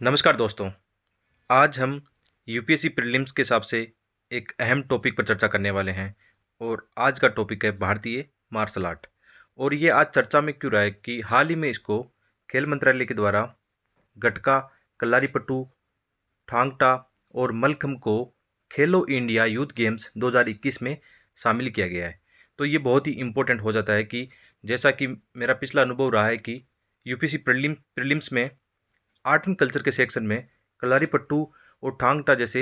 नमस्कार दोस्तों। आज हम यूपीएससी प्रीलिम्स के हिसाब से एक अहम टॉपिक पर चर्चा करने वाले हैं और आज का टॉपिक है भारतीय मार्शल आर्ट। और ये आज चर्चा में क्यों रहा है कि हाल ही में इसको खेल मंत्रालय के द्वारा गटका, कलारीपट्टू, थांग टा और मल्लखंब को खेलो इंडिया यूथ गेम्स 2021 में शामिल किया गया है। तो ये बहुत ही इम्पोर्टेंट हो जाता है कि जैसा कि मेरा पिछला अनुभव रहा है कि यूपीएससी प्रीलिम्स में आर्ट एंड कल्चर के सेक्शन में कलारीपट्टू और थांग टा जैसे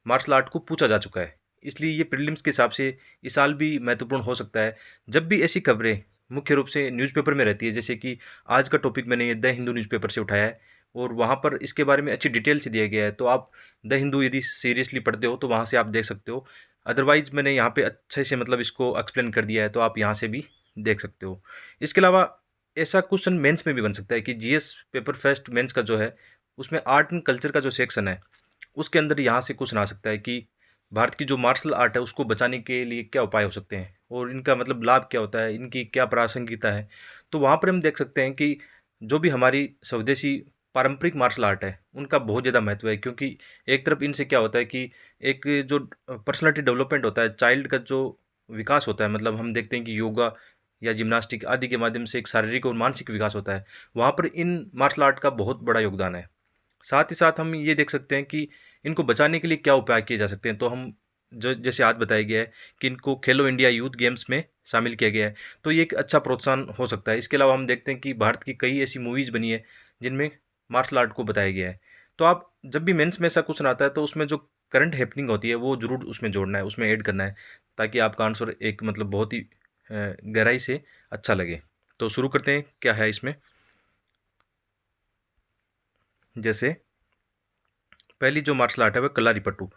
मार्शल आर्ट को पूछा जा चुका है। इसलिए ये प्रीलिम्स के हिसाब से इस साल भी महत्वपूर्ण हो सकता है। जब भी ऐसी खबरें मुख्य रूप से न्यूज़पेपर में रहती है, जैसे कि आज का टॉपिक मैंने ये द हिंदू न्यूज़पेपर से उठाया है और वहाँ पर इसके बारे में अच्छी डिटेल से दिया गया है। तो आप द हिंदू यदि सीरियसली पढ़ते हो तो वहाँ से आप देख सकते हो। अदरवाइज मैंने यहाँ पे अच्छे से मतलब इसको एक्सप्लेन कर दिया है, तो आप यहाँ से भी देख सकते हो। इसके अलावा ऐसा क्वेश्चन मेंस में भी बन सकता है कि जीएस पेपर फर्स्ट मेंस का जो है उसमें आर्ट एंड कल्चर का जो सेक्शन है उसके अंदर यहाँ से क्वेश्चन आ सकता है कि भारत की जो मार्शल आर्ट है उसको बचाने के लिए क्या उपाय हो सकते हैं और इनका मतलब लाभ क्या होता है, इनकी क्या प्रासंगिकता है। तो वहाँ पर हम देख सकते हैं कि जो भी हमारी स्वदेशी पारंपरिक मार्शल आर्ट है उनका बहुत ज़्यादा महत्व है, क्योंकि एक तरफ इनसे क्या होता है कि एक जो पर्सनालिटी डेवलपमेंट होता है, चाइल्ड का जो विकास होता है, मतलब हम देखते हैं कि योगा या जिम्नास्टिक आदि के माध्यम से एक शारीरिक और मानसिक विकास होता है। वहाँ पर इन मार्शल आर्ट का बहुत बड़ा योगदान है। साथ ही साथ हम ये देख सकते हैं कि इनको बचाने के लिए क्या उपाय किए जा सकते हैं। तो हम जो जैसे आज बताया गया है कि इनको खेलो इंडिया यूथ गेम्स में शामिल किया गया है, तो ये एक अच्छा प्रोत्साहन हो सकता है। इसके अलावा हम देखते हैं कि भारत की कई ऐसी मूवीज़ बनी है जिनमें मार्शल आर्ट को बताया गया है। तो आप जब भी मेंस में ऐसा क्वेश्चन आता है तो उसमें जो करंट हैपनिंग होती है वो ज़रूर उसमें जोड़ना है, उसमें ऐड करना है, ताकि आपका आंसर एक मतलब बहुत ही गहराई से अच्छा लगे। तो शुरू करते हैं, क्या है इसमें। जैसे पहली जो मार्शल आर्ट है वह कलारीपट्टू।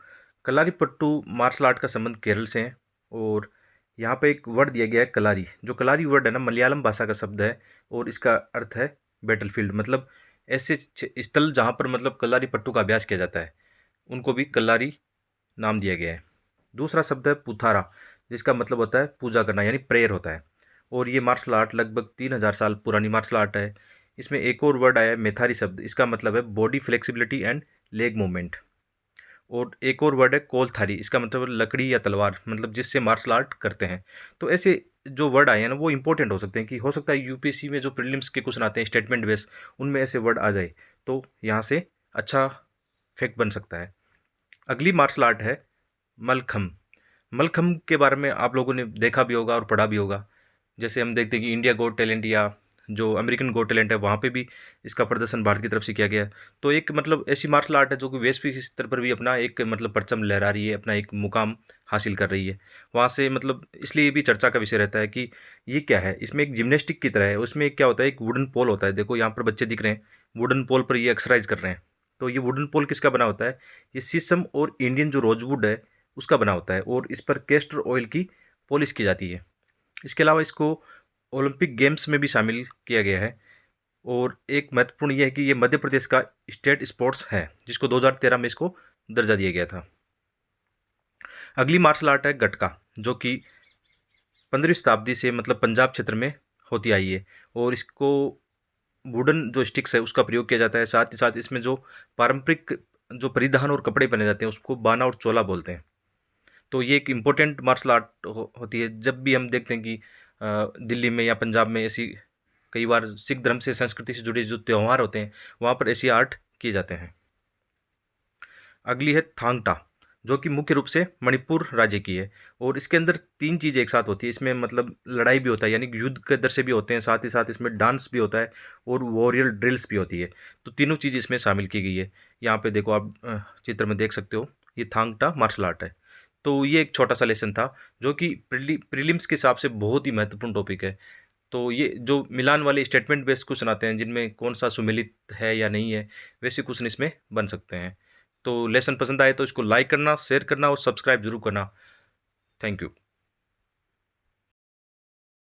कलारीपट्टू मार्शल आर्ट का संबंध केरल से है और यहाँ पे एक वर्ड दिया गया है कलारी। जो कलारी वर्ड है ना, मलयालम भाषा का शब्द है और इसका अर्थ है बैटलफील्ड। मतलब ऐसे स्थल जहाँ पर मतलब कलारीपट्टू का अभ्यास किया जाता है उनको भी कलारी नाम दिया गया है। दूसरा शब्द है पुथारा, जिसका मतलब होता है पूजा करना, यानी प्रेयर होता है। और ये मार्शल आर्ट लगभग 3000 साल पुरानी मार्शल आर्ट है। इसमें एक और वर्ड आया है मेथारी शब्द, इसका मतलब है body flexibility and leg movement. और एक और वर्ड है कोलथारी, इसका मतलब है लकड़ी या तलवार, मतलब जिससे मार्शल आर्ट करते हैं। तो ऐसे जो वर्ड आए हैं ना वो इंपॉर्टेंट हो सकते हैं, कि हो सकता है यूपीएससी में जो प्रीलिम्स के क्वेश्चन आते हैं स्टेटमेंट बेस, उनमें ऐसे वर्ड आ जाए तो यहाँ से अच्छा फैक्ट बन सकता है। अगली मार्शल आर्ट है मलखम्ब। मलखम्ब के बारे में आप लोगों ने देखा भी होगा और पढ़ा भी होगा। जैसे हम देखते हैं कि इंडिया गॉट टैलेंट या जो अमेरिकन गॉट टैलेंट है वहाँ पे भी इसका प्रदर्शन भारत की तरफ से किया गया है। तो एक मतलब ऐसी मार्शल आर्ट है जो कि वैश्विक स्तर पर भी अपना एक मतलब परचम लहरा रही है, अपना एक मुकाम हासिल कर रही है। वहाँ से मतलब इसलिए ये भी चर्चा का विषय रहता है कि ये क्या है। इसमें एक जिम्नेस्टिक की तरह है, उसमें एक क्या होता है, एक वुडन पोल होता है। देखो यहाँ पर बच्चे दिख रहे हैं, वुडन पोल पर ये एक्सरसाइज कर रहे हैं। तो ये वुडन पोल किसका बना होता है, ये शीशम और इंडियन जो रोजवुड है उसका बना होता है और इस पर कैस्टर ऑयल की पॉलिश की जाती है। इसके अलावा इसको ओलंपिक गेम्स में भी शामिल किया गया है। और एक महत्वपूर्ण ये है कि ये मध्य प्रदेश का स्टेट स्पोर्ट्स है, जिसको 2013 में इसको दर्जा दिया गया था। अगली मार्शल आर्ट है गटका, जो कि 15वीं शताब्दी से मतलब पंजाब क्षेत्र में होती आई है और इसको वुडन जो स्टिक्स है उसका प्रयोग किया जाता है। साथ ही साथ इसमें जो पारंपरिक जो परिधान और कपड़े पहने जाते हैं उसको बाना और चोला बोलते हैं। तो ये एक इम्पोर्टेंट मार्शल आर्ट होती है। जब भी हम देखते हैं कि दिल्ली में या पंजाब में ऐसी कई बार सिख धर्म से संस्कृति से जुड़े जो त्यौहार होते हैं वहाँ पर ऐसी आर्ट किए जाते हैं। अगली है थांग टा, जो कि मुख्य रूप से मणिपुर राज्य की है और इसके अंदर तीन चीज़ें एक साथ होती है। इसमें मतलब लड़ाई भी होता है, यानी युद्ध के दृश्य भी होते हैं, साथ ही साथ इसमें डांस भी होता है और वॉरियर ड्रिल्स भी होती है। तो तीनों चीज़ इसमें शामिल की गई है। यहाँ पे देखो आप चित्र में देख सकते हो, ये थांग टा मार्शल आर्ट है। तो ये एक छोटा सा लेसन था जो कि प्रीलिम्स के हिसाब से बहुत ही महत्वपूर्ण टॉपिक है। तो ये जो मिलान वाले स्टेटमेंट बेस्ड क्वेश्चन आते हैं जिनमें कौन सा सुमेलित है या नहीं है, वैसे क्वेश्चन इसमें बन सकते हैं। तो लेसन पसंद आए तो इसको लाइक करना, शेयर करना और सब्सक्राइब जरूर करना। Thank you.